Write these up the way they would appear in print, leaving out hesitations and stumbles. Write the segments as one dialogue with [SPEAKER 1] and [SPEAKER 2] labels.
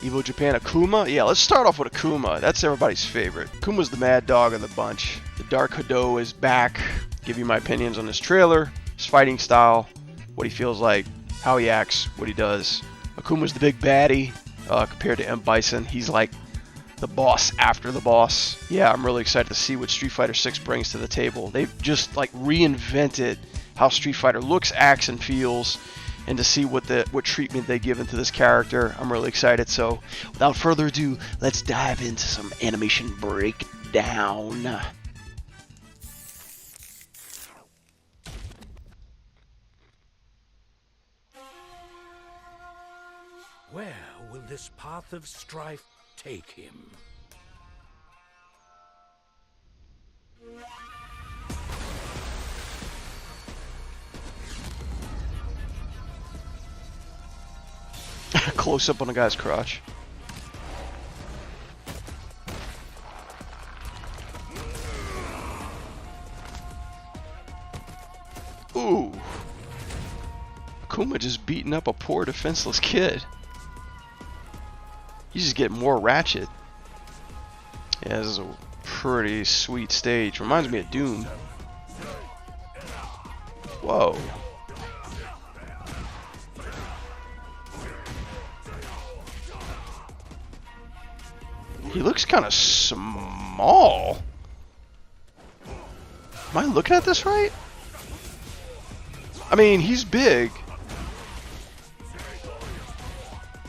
[SPEAKER 1] Evo Japan Akuma? Yeah, let's start off with Akuma. That's everybody's favorite. Akuma's the mad dog of the bunch. The Dark Hado is back. Give you my opinions on this trailer, his fighting style, what he feels like, how he acts, what he does. Akuma's the big baddie compared to M. Bison. He's like the boss after the boss. Yeah, I'm really excited to see what Street Fighter 6 brings to the table. They've just like reinvented how Street Fighter looks, acts, and feels, and to see what treatment they give into this character. I'm really excited. So without further ado, let's dive into some animation breakdown.
[SPEAKER 2] Where will this path of strife take him?
[SPEAKER 1] Close up on the guy's crotch. Ooh. Akuma just beating up a poor defenseless kid. He's just getting more ratchet. Yeah, this is a pretty sweet stage. Reminds me of Doom. Whoa. He looks kind of small. Am I looking at this right? I mean, he's big.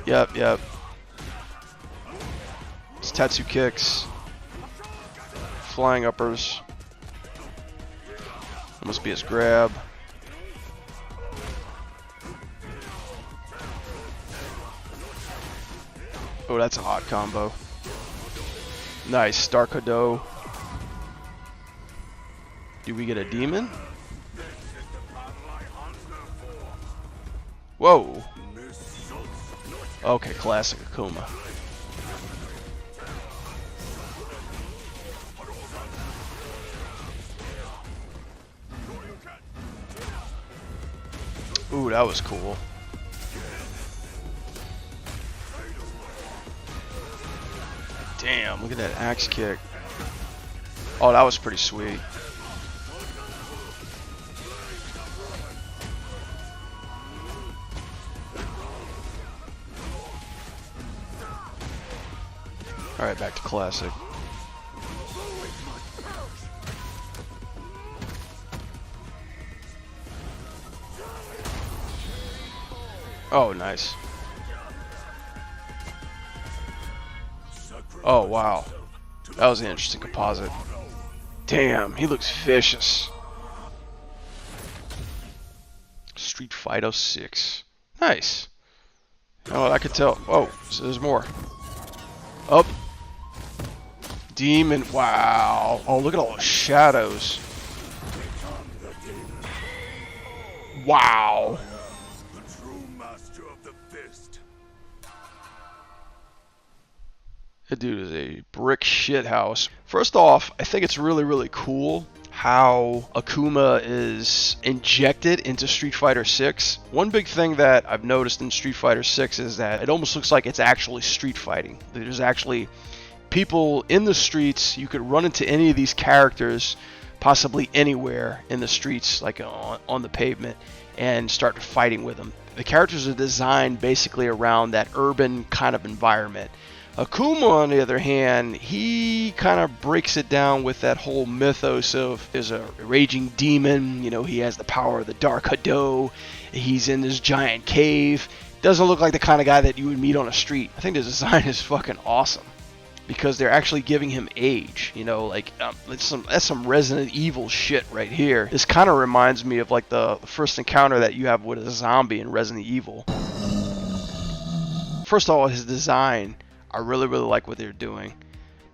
[SPEAKER 1] Yep. His Tatsu kicks. Flying uppers. That must be his grab. Oh, that's a hot combo. Nice, Dark Hado. Do we get a demon? Whoa. Okay, classic Akuma. Ooh, that was cool. Damn, look at that axe kick. Oh, that was pretty sweet. Alright, back to classic. Oh, nice. Oh, wow. That was an interesting composite. Damn, he looks vicious. Street Fighter 6. Nice. Oh, I could tell. Oh, so there's more. Up. Demon. Wow. Oh, look at all those shadows. Wow. That dude is a brick shit house. First off, I think it's really cool how Akuma is injected into Street Fighter 6. One big thing that I've noticed in Street Fighter 6 is that it almost looks like it's actually street fighting. There's actually people in the streets. You could run into any of these characters possibly anywhere in the streets, like on the pavement, and start fighting with them. The characters are designed basically around that urban kind of environment. Akuma, on the other hand, he kind of breaks it down with that whole mythos of there's a raging demon, you know, he has the power of the Dark Hado, he's in this giant cave. Doesn't look like the kind of guy that you would meet on a street. I think the design is fucking awesome because they're actually giving him age, you know, like that's some Resident Evil shit right here. This kind of reminds me of like the first encounter that you have with a zombie in Resident Evil. First of all, his design, I really like what they're doing.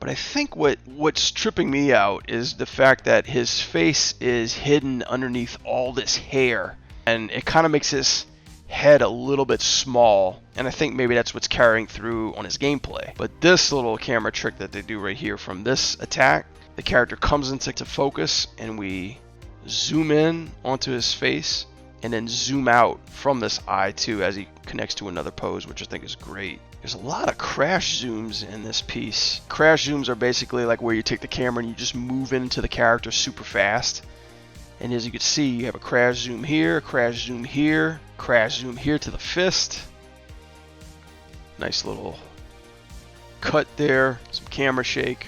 [SPEAKER 1] But I think what's tripping me out is the fact that his face is hidden underneath all this hair. And it kind of makes his head a little bit small. And I think maybe that's what's carrying through on his gameplay. But this little camera trick that they do right here from this attack, the character comes into focus and we zoom in onto his face and then zoom out from this eye too as he connects to another pose, which I think is great. There's a lot of crash zooms in this piece. Crash zooms are basically like where you take the camera and you just move into the character super fast. And as you can see, you have a crash zoom here, crash zoom here, crash zoom here to the fist. Nice little cut there, some camera shake.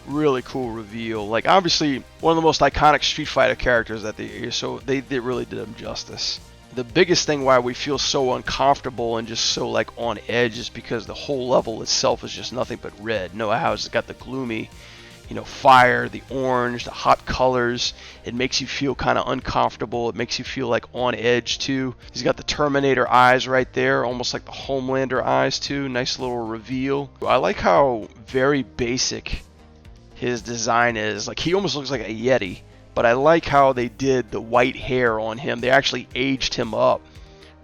[SPEAKER 1] Really cool reveal. Like, obviously one of the most iconic Street Fighter characters that they really did him justice. The biggest thing why we feel so uncomfortable and just so like on edge is because the whole level itself is just nothing but red. Noah House has got the gloomy, you know, fire, the orange, the hot colors. It makes you feel kind of uncomfortable. It makes you feel like on edge too. He's got the Terminator eyes right there, almost like the Homelander eyes too. Nice little reveal. I like how very basic his design is. Like, he almost looks like a Yeti, but I like how they did the white hair on him. They actually aged him up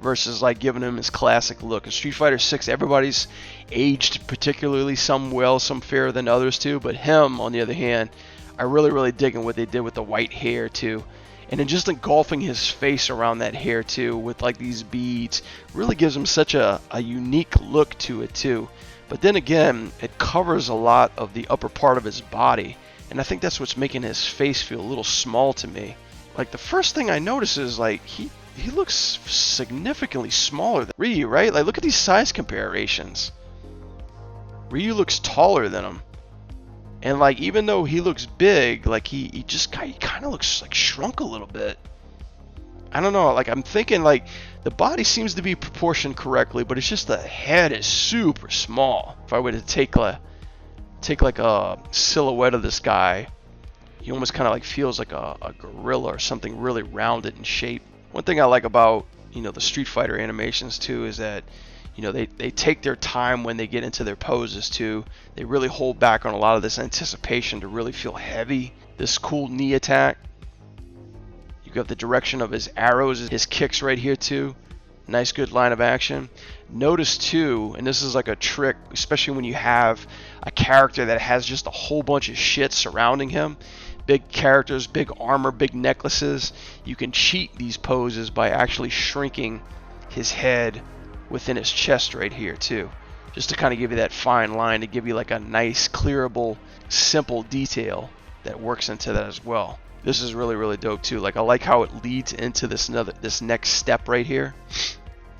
[SPEAKER 1] versus like giving him his classic look. In Street Fighter 6, everybody's aged particularly, some well, some fairer than others too, but him on the other hand, I really digging what they did with the white hair too. And then just engulfing his face around that hair too with like these beads really gives him such a unique look to it too. But then again, it covers a lot of the upper part of his body, and I think that's what's making his face feel a little small to me. Like, the first thing I notice is like he looks significantly smaller than Ryu, right? Like, look at these size comparisons. Ryu looks taller than him. And like, even though he looks big, like he kind of looks like shrunk a little bit. I don't know, like, I'm thinking like the body seems to be proportioned correctly, but it's just the head is super small. If I were to take like a silhouette of this guy, he almost kind of like feels like a gorilla or something really rounded in shape. One thing I like about, you know, the Street Fighter animations too is that, you know, they take their time when they get into their poses too. They really hold back on a lot of this anticipation to really feel heavy. This cool knee attack. You got the direction of his arrows, his kicks right here too. Nice good line of action. Notice too, and this is like a trick, especially when you have a character that has just a whole bunch of shit surrounding him. Big characters, big armor, big necklaces. You can cheat these poses by actually shrinking his head within his chest right here too. Just to kind of give you that fine line, to give you like a nice, clearable, simple detail that works into that as well. This is really dope too. Like, I like how it leads into this next step right here.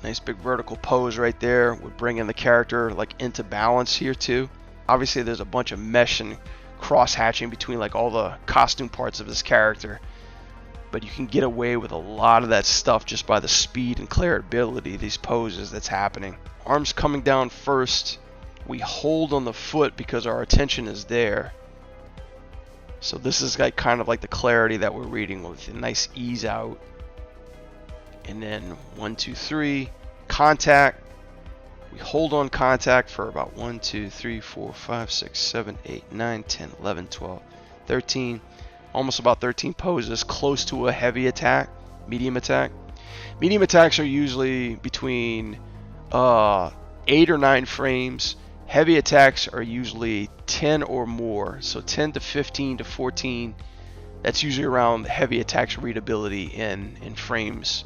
[SPEAKER 1] Nice big vertical pose right there. We're bringing the character like into balance here too. Obviously there's a bunch of mesh and cross hatching between like all the costume parts of this character, but you can get away with a lot of that stuff just by the speed and clarity of these poses that's happening. Arms coming down first. We hold on the foot because our attention is there. So this is like kind of like the clarity that we're reading with a nice ease out. And then 1, 2, 3, contact. We hold on contact for about 1, 2, 3, 4, 5, 6, 7, 8, 9, 10, 11, 12, 13. Almost about 13 poses, close to a heavy attack, medium attack. Medium attacks are usually between 8 or 9 frames. Heavy attacks are usually 10 or more, so 10 to 15 to 14. That's usually around heavy attacks readability in frames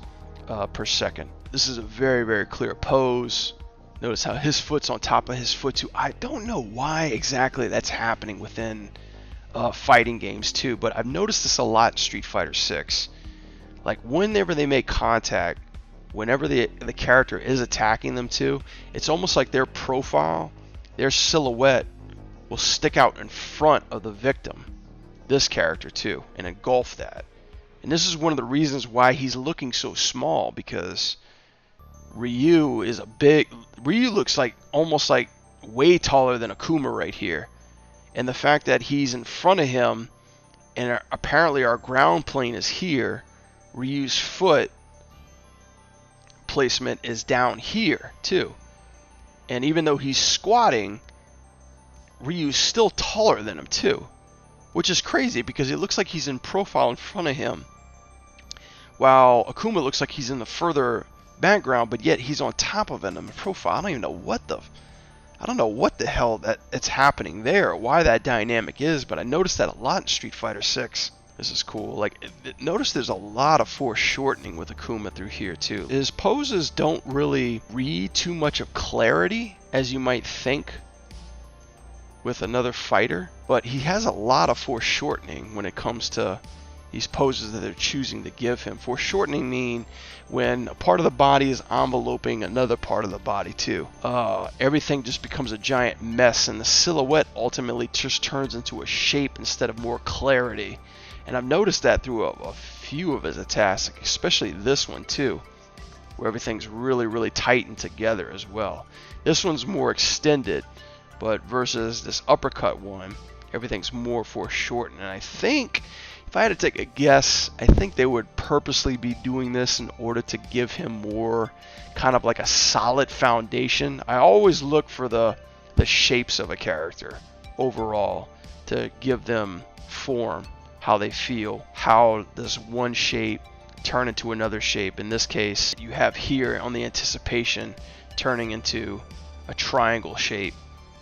[SPEAKER 1] per second. This is a very clear pose. Notice how his foot's on top of his foot too. I don't know why exactly that's happening within fighting games too, but I've noticed this a lot in Street Fighter 6. Like, whenever they make contact, whenever the character is attacking them too, it's almost like their profile, their silhouette will stick out in front of the victim, this character too, and engulf that. And this is one of the reasons why he's looking so small, because Ryu looks like almost like way taller than Akuma right here. And the fact that he's in front of him and apparently our ground plane is here, Ryu's foot placement is down here too. And even though he's squatting, Ryu's still taller than him too, which is crazy because it looks like he's in profile in front of him, while Akuma looks like he's in the further background, but yet he's on top of him in profile. I don't know what the hell that's happening there, why that dynamic is, but I noticed that a lot in Street Fighter 6. This is cool. Like, notice there's a lot of foreshortening with Akuma through here too. His poses don't really read too much of clarity as you might think with another fighter, but he has a lot of foreshortening when it comes to these poses that they're choosing to give him. Foreshortening mean when a part of the body is enveloping another part of the body too. Everything just becomes a giant mess, and the silhouette ultimately just turns into a shape instead of more clarity. And I've noticed that through a few of his attacks, especially this one too, where everything's really, really tightened together as well. This one's more extended, but versus this uppercut one, everything's more foreshortened. And I think, if I had to take a guess, I think they would purposely be doing this in order to give him more kind of like a solid foundation. I always look for the shapes of a character overall to give them form, how they feel, how does one shape turn into another shape. In this case, you have here on the anticipation turning into a triangle shape,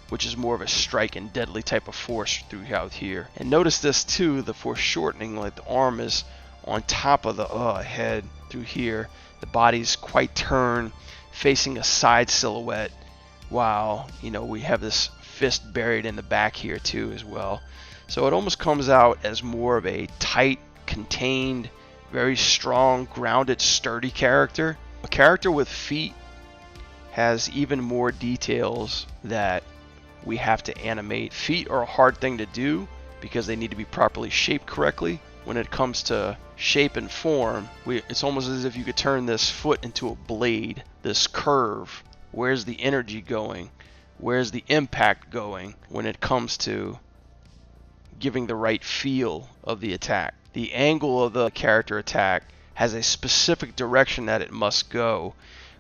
[SPEAKER 1] which is more of a strike and deadly type of force throughout here. And notice this too, the foreshortening, like the arm is on top of the head through here. The body's quite turned, facing a side silhouette, while we have this fist buried in the back here too as well. So it almost comes out as more of a tight, contained, very strong, grounded, sturdy character. A character with feet has even more details that we have to animate. Feet are a hard thing to do because they need to be properly shaped correctly. When it comes to shape and form, it's almost as if you could turn this foot into a blade, this curve. Where's the energy going? Where's the impact going when it comes to giving the right feel of the attack? The angle of the character attack has a specific direction that it must go.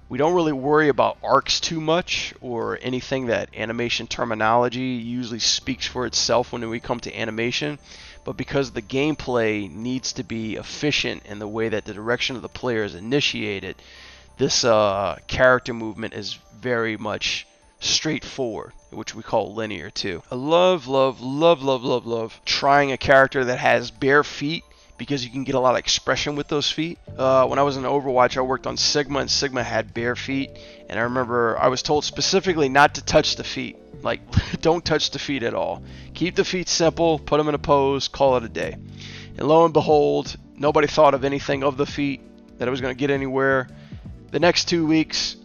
[SPEAKER 1] We don't really worry about arcs too much or anything that animation terminology usually speaks for itself when we come to animation, but because the gameplay needs to be efficient in the way that the direction of the player is initiated, this character movement is very much straightforward, which we call linear too. I love trying a character that has bare feet, because you can get a lot of expression with those feet. When I was in Overwatch, I worked on Sigma, and Sigma had bare feet. And I remember I was told specifically not to touch the feet. Like, don't touch the feet at all. Keep the feet simple, put them in a pose, call it a day. And lo and behold, nobody thought of anything of the feet, that it was going to get anywhere. The next 2 weeks,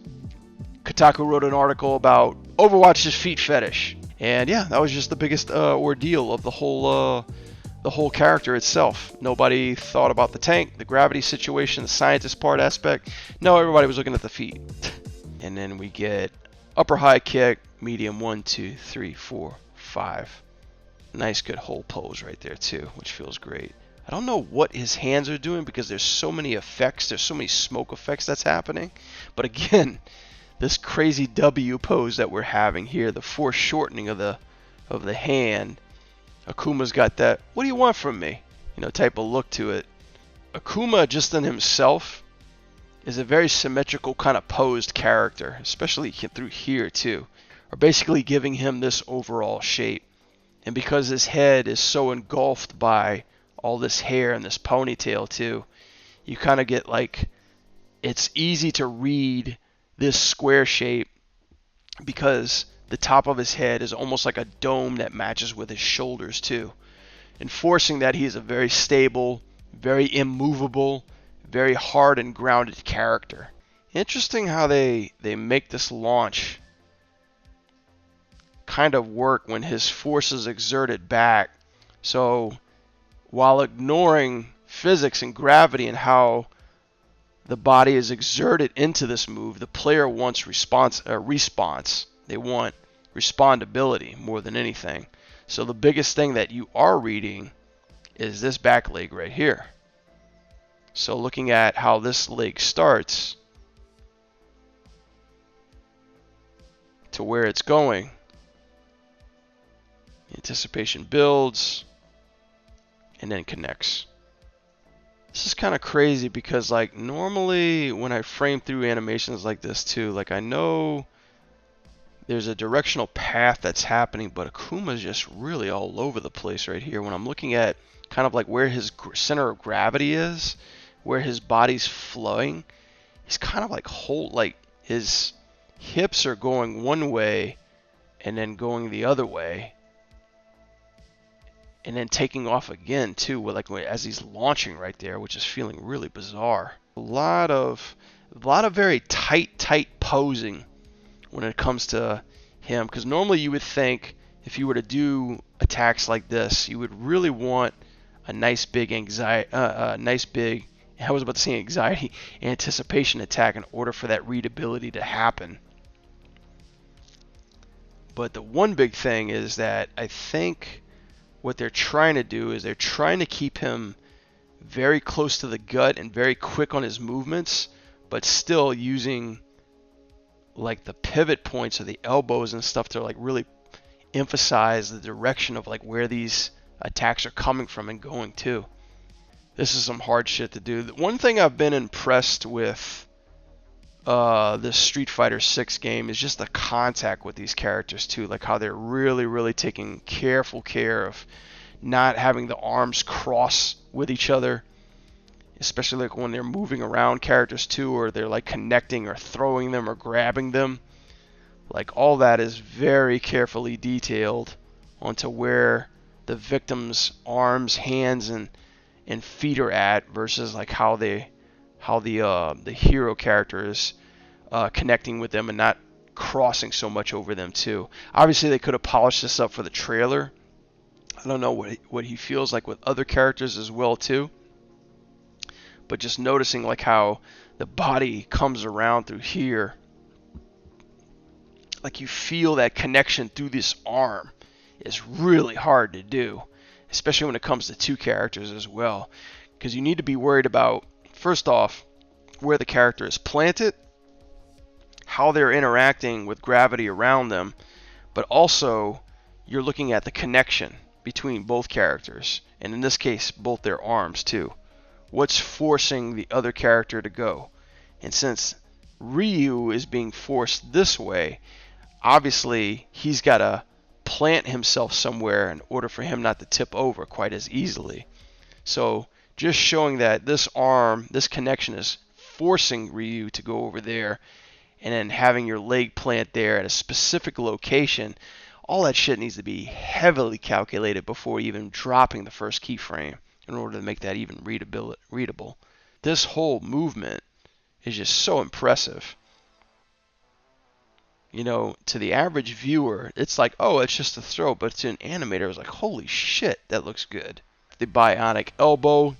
[SPEAKER 1] Kotaku wrote an article about Overwatch's feet fetish. And yeah, that was just the biggest ordeal of the whole character itself. Nobody thought about the tank, the gravity situation, the scientist part aspect. No, everybody was looking at the feet. And then we get upper high kick, medium 1, 2, 3, 4, 5. Nice good whole pose right there too, which feels great. I don't know what his hands are doing because there's so many effects, there's so many smoke effects that's happening. But again, this crazy W pose that we're having here, the foreshortening of the hand. Akuma's got that, what do you want from me? Type of look to it. Akuma just in himself is a very symmetrical kind of posed character, especially through here too. Are basically giving him this overall shape. And because his head is so engulfed by all this hair and this ponytail too, you kind of get like, it's easy to read this square shape because the top of his head is almost like a dome that matches with his shoulders too, enforcing that he is a very stable, very immovable, very hard and grounded character. Interesting how they make this launch kind of work when his force is exerted back. So while ignoring physics and gravity and how the body is exerted into this move, the player wants response. They want respondability more than anything. So the biggest thing that you are reading is this back leg right here. So looking at how this leg starts to where it's going, anticipation builds and then connects. This is kind of crazy because like normally when I frame through animations like this too, like I know there's a directional path that's happening, but Akuma's just really all over the place right here. When I'm looking at kind of like where his center of gravity is, where his body's flowing, he's kind of like his hips are going one way and then going the other way, and then taking off again too, like as he's launching right there, which is feeling really bizarre. A lot of very tight posing when it comes to him, because normally you would think if you were to do attacks like this, you would really want a nice big anxiety, I was about to say anxiety, anticipation attack in order for that readability to happen. But the one big thing is that I think what they're trying to do is they're trying to keep him very close to the gut and very quick on his movements, but still using like the pivot points of the elbows and stuff to like really emphasize the direction of like where these attacks are coming from and going to. This is some hard shit to do. One thing I've been impressed with this Street Fighter 6 game is just the contact with these characters too, like how they're really taking careful care of not having the arms cross with each other, especially like when they're moving around characters too, or they're like connecting or throwing them or grabbing them. Like all that is very carefully detailed onto where the victim's arms, hands, and feet are at versus like how the hero character is connecting with them and not crossing so much over them too. Obviously they could have polished this up for the trailer. I don't know what he feels like with other characters as well too. But just noticing like how the body comes around through here, like you feel that connection through this arm is really hard to do, especially when it comes to two characters as well, because you need to be worried about, first off, where the character is planted, how they're interacting with gravity around them, but also you're looking at the connection between both characters, and in this case both their arms too. What's forcing the other character to go? And since Ryu is being forced this way, obviously he's got to plant himself somewhere in order for him not to tip over quite as easily. So just showing that this arm, this connection is forcing Ryu to go over there, and then having your leg plant there at a specific location, all that shit needs to be heavily calculated before even dropping the first keyframe in order to make that even readable. This whole movement is just so impressive. You know, to the average viewer, it's like, oh, it's just a throw, but to an animator, it's like, holy shit, that looks good. The bionic elbow.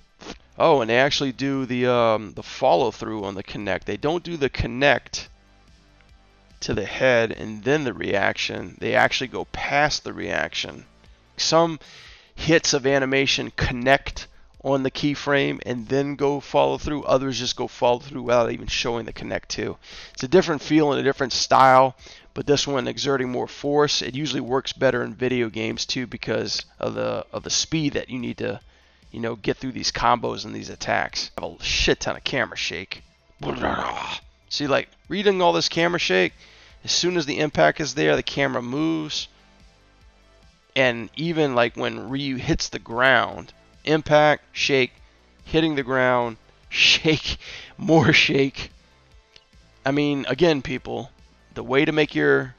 [SPEAKER 1] Oh, and they actually do the follow through on the connect. They don't do the connect to the head and then the reaction. They actually go past the reaction. Some hits of animation connect on the keyframe and then go follow through. Others just go follow through without even showing the connect too. It's a different feel and a different style, but this one exerting more force. It usually works better in video games too because of the speed that you need to, you know, get through these combos and these attacks. I have a shit ton of camera shake. See, like reading all this camera shake, as soon as the impact is there, the camera moves. And even like when Ryu hits the ground, impact, shake, hitting the ground, shake, more shake. I mean, again, people, the way to make your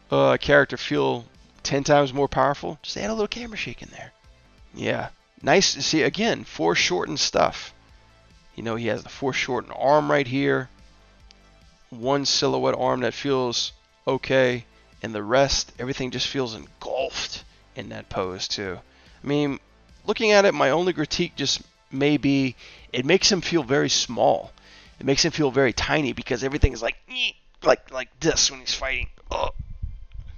[SPEAKER 1] character feel 10 times more powerful, just add a little camera shake in there. Yeah, nice to see. Again, foreshortened stuff. You know, he has the foreshortened arm right here. One silhouette arm that feels okay, and the rest, everything just feels engulfed in that pose too. I mean, looking at it, my only critique just may be it makes him feel very small. It makes him feel very tiny because everything is like this when he's fighting. Ugh.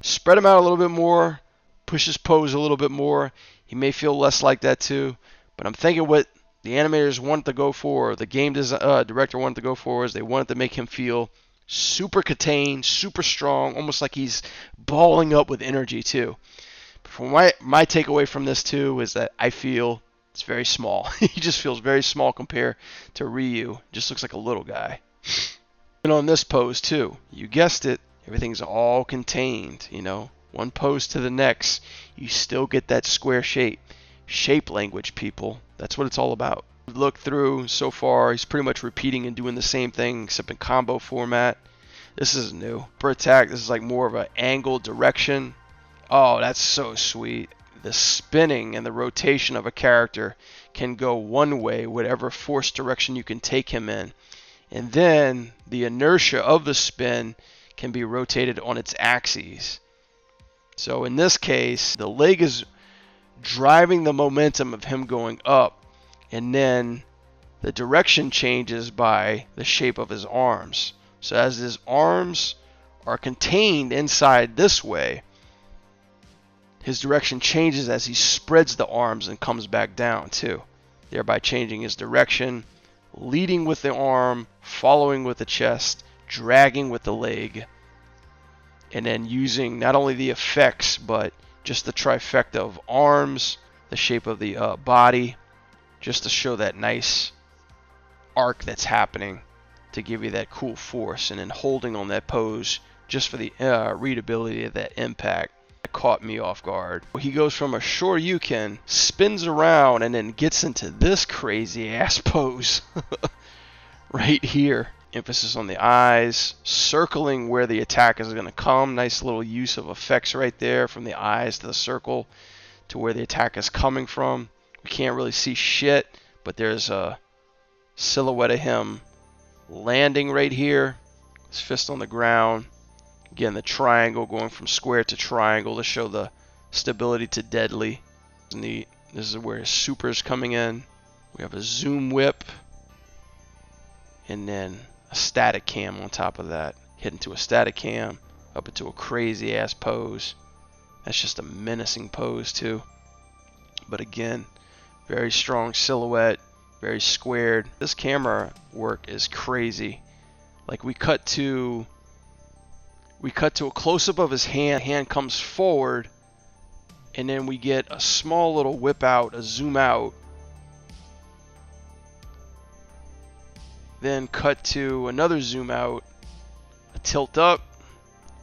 [SPEAKER 1] Spread him out a little bit more, push his pose a little bit more. He may feel less like that too. But I'm thinking what the animators wanted to go for, or the game director wanted to go for, is they wanted to make him feel super contained, super strong, almost like he's balling up with energy too. But from my takeaway from this too is that I feel it's very small. He just feels very small compared to Ryu. Just looks like a little guy. And on this pose too, you guessed it, Everything's all contained, you know. One pose to the next, you still get that square shape. Shape language, people. That's what it's all about. Look through so far, he's pretty much repeating and doing the same thing except in combo format. This is new. For attack, this is like more of an angled direction. Oh, that's so sweet. The spinning and the rotation of a character can go one way, whatever force direction you can take him in. And then the inertia of the spin can be rotated on its axes. So in this case, the leg is driving the momentum of him going up, and then the direction changes by the shape of his arms. So as his arms are contained inside this way, his direction changes as he spreads the arms and comes back down too, thereby changing his direction, leading with the arm, following with the chest, dragging with the leg, and then using not only the effects but just the trifecta of arms, the shape of the body, just to show that nice arc that's happening to give you that cool force, and then holding on that pose just for the readability of that impact. That caught me off guard. He goes from a Shoryuken, spins around, and then gets into this crazy ass pose right here. Emphasis on the eyes, circling where the attack is going to come. Nice little use of effects right there, from the eyes to the circle to where the attack is coming from. We can't really see shit, but there's a silhouette of him landing right here. His fist on the ground. Again, the triangle going from square to triangle to show the stability to deadly. Neat. This is where his super is coming in. We have a zoom whip, and then a static cam on top of that. Hit into a static cam, up into a crazy ass pose. That's just a menacing pose too. But again, very strong silhouette, very squared. This camera work is crazy. Like we cut to a close-up of his hand comes forward, and then we get a small little whip out, a zoom out. Then cut to another zoom out, a tilt up,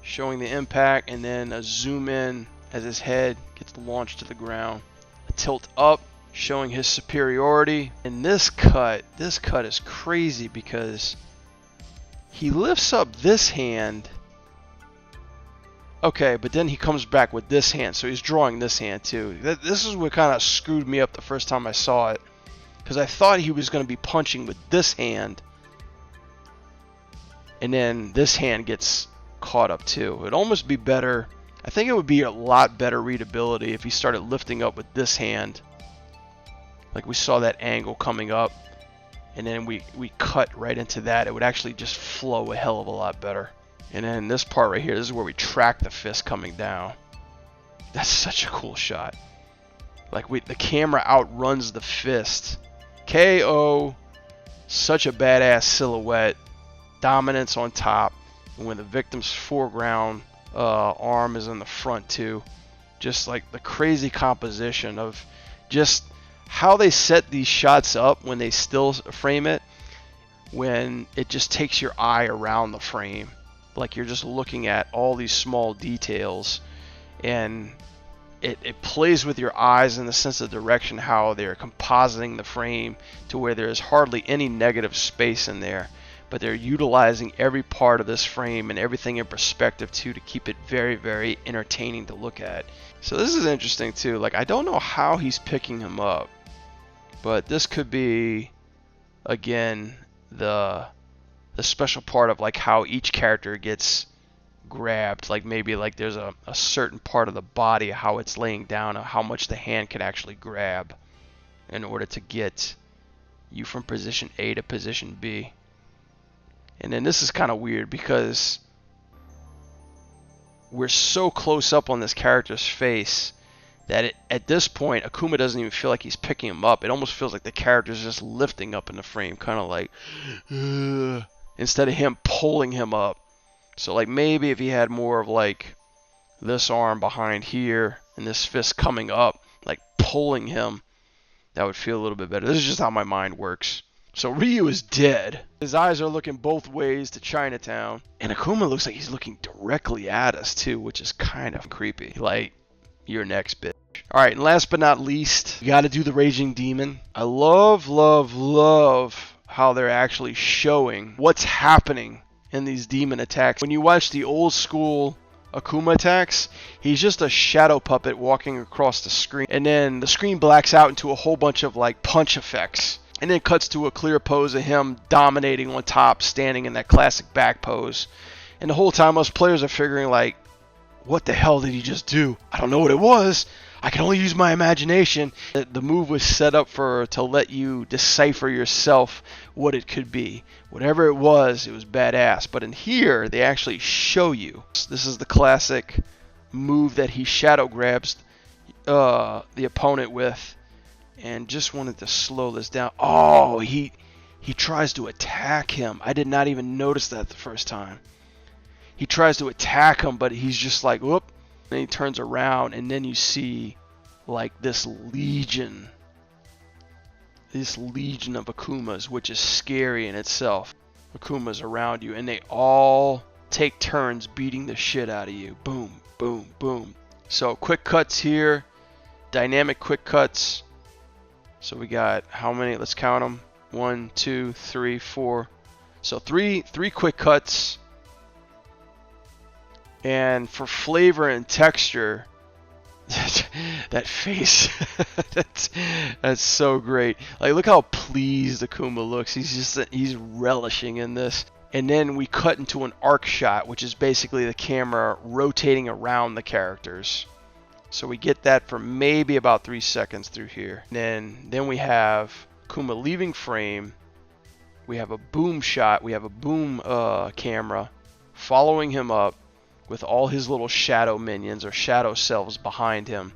[SPEAKER 1] showing the impact, and then a zoom in as his head gets launched to the ground. A tilt up, showing his superiority. And this cut is crazy because he lifts up this hand. Okay, but then he comes back with this hand, so he's drawing this hand too. This is what kind of screwed me up the first time I saw it, because I thought he was going to be punching with this hand, and then this hand gets caught up too. It'd almost be better. I think it would be a lot better readability if he started lifting up with this hand. Like we saw that angle coming up, and then we cut right into that. It would actually just flow a hell of a lot better. And then this part right here, this is where we track the fist coming down. That's such a cool shot. Like the camera outruns the fist. KO, such a badass silhouette. Dominance on top. And when the victim's foreground arm is in the front too. Just like the crazy composition of just how they set these shots up when they still frame it. When it just takes your eye around the frame. Like you're just looking at all these small details, and it plays with your eyes in the sense of direction, how they're compositing the frame to where there's hardly any negative space in there, but they're utilizing every part of this frame and everything in perspective too to keep it very, very entertaining to look at. So this is interesting too. Like I don't know how he's picking him up, but this could be, again, the special part of like how each character gets grabbed. Like maybe like there's a certain part of the body, how it's laying down, how much the hand can actually grab in order to get you from position A to position B. And then this is kind of weird because we're so close up on this character's face that at this point Akuma doesn't even feel like he's picking him up. It almost feels like the character's just lifting up in the frame, kind of like instead of him pulling him up. So like maybe if he had more of like this arm behind here and this fist coming up, like pulling him, that would feel a little bit better. This is just how my mind works. So Ryu is dead. His eyes are looking both ways to Chinatown. And Akuma looks like he's looking directly at us too, which is kind of creepy. Like, you're next, bitch. Alright, and last but not least, you gotta do the Raging Demon. I love, love, love how they're actually showing what's happening in these demon attacks. When you watch the old school Akuma attacks, he's just a shadow puppet walking across the screen. And then the screen blacks out into a whole bunch of like punch effects. And then it cuts to a clear pose of him dominating on top, standing in that classic back pose. And the whole time us players are figuring like, what the hell did he just do? I don't know what it was. I can only use my imagination. The move was set up to let you decipher yourself what it could be. Whatever it was badass. But in here, they actually show you. This is the classic move that he shadow grabs the opponent with. And just wanted to slow this down. Oh, he tries to attack him. I did not even notice that the first time. He tries to attack him, but he's just like, whoop. Then he turns around, and then you see like this legion of Akumas, which is scary in itself. Akumas around you, and they all take turns beating the shit out of you. Boom, boom, boom. So quick cuts here, dynamic quick cuts. So we got how many? Let's count them. 1, 2, 3, 4. So three quick cuts. And for flavor and texture, that face, that's so great. Like, look how pleased Akuma looks. He's relishing in this. And then we cut into an arc shot, which is basically the camera rotating around the characters. So we get that for maybe about 3 seconds through here. Then we have Akuma leaving frame. We have a boom shot. We have a boom camera following him up, with all his little shadow minions or shadow selves behind him.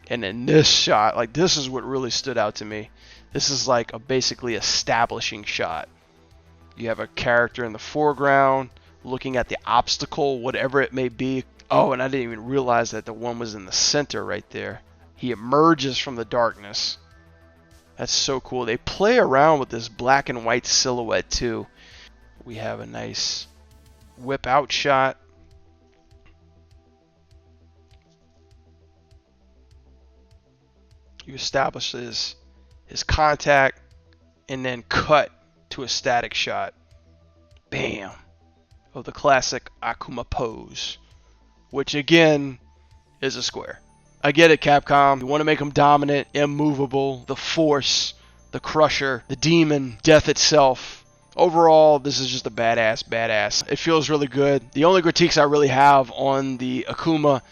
[SPEAKER 1] And then this shot, like, this is what really stood out to me. This is like a basically establishing shot. You have a character in the foreground looking at the obstacle, whatever it may be. Oh, and I didn't even realize that the one was in the center right there. He emerges from the darkness. That's so cool. They play around with this black and white silhouette too. We have a nice whip out shot. You establish his contact and then cut to a static shot. Bam! Of the classic Akuma pose, which again is a square. I get it, Capcom. You want to make him dominant, immovable, the force, the crusher, the demon, death itself. Overall, this is just a badass. It feels really good. The only critiques I really have on the Akuma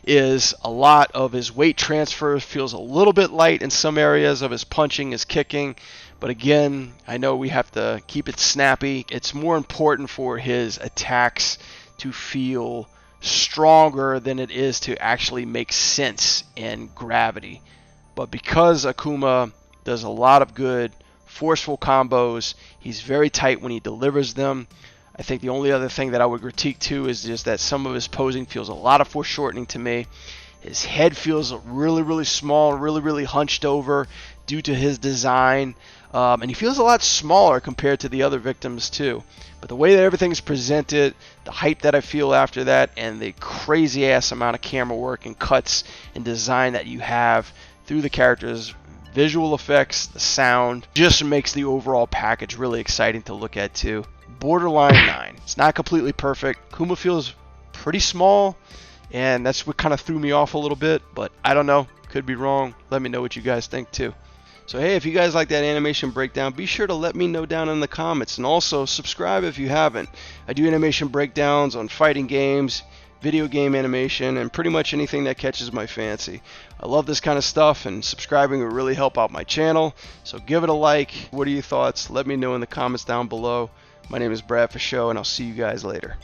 [SPEAKER 1] is a lot of his weight transfer feels a little bit light in some areas of his punching, his kicking. But again, I know we have to keep it snappy. It's more important for his attacks to feel stronger than it is to actually make sense in gravity. But because Akuma does a lot of good forceful combos, he's very tight when he delivers them. I think the only other thing that I would critique too is just that some of his posing feels a lot of foreshortening to me. His head feels really small, really hunched over due to his design. And he feels a lot smaller compared to the other victims too. But the way that everything's presented, the hype that I feel after that, and the crazy ass amount of camera work and cuts and design that you have through the characters, visual effects, the sound, just makes the overall package really exciting to look at too. Borderline 9. It's not completely perfect. Akuma feels pretty small, and that's what kind of threw me off a little bit, but I don't know. Could be wrong. Let me know what you guys think too. So hey, if you guys like that animation breakdown, be sure to let me know down in the comments, and also subscribe if you haven't. I do animation breakdowns on fighting games, video game animation, and pretty much anything that catches my fancy. I love this kind of stuff, and subscribing will really help out my channel, so give it a like. What are your thoughts? Let me know in the comments down below. My name is Brad for Show, and I'll see you guys later.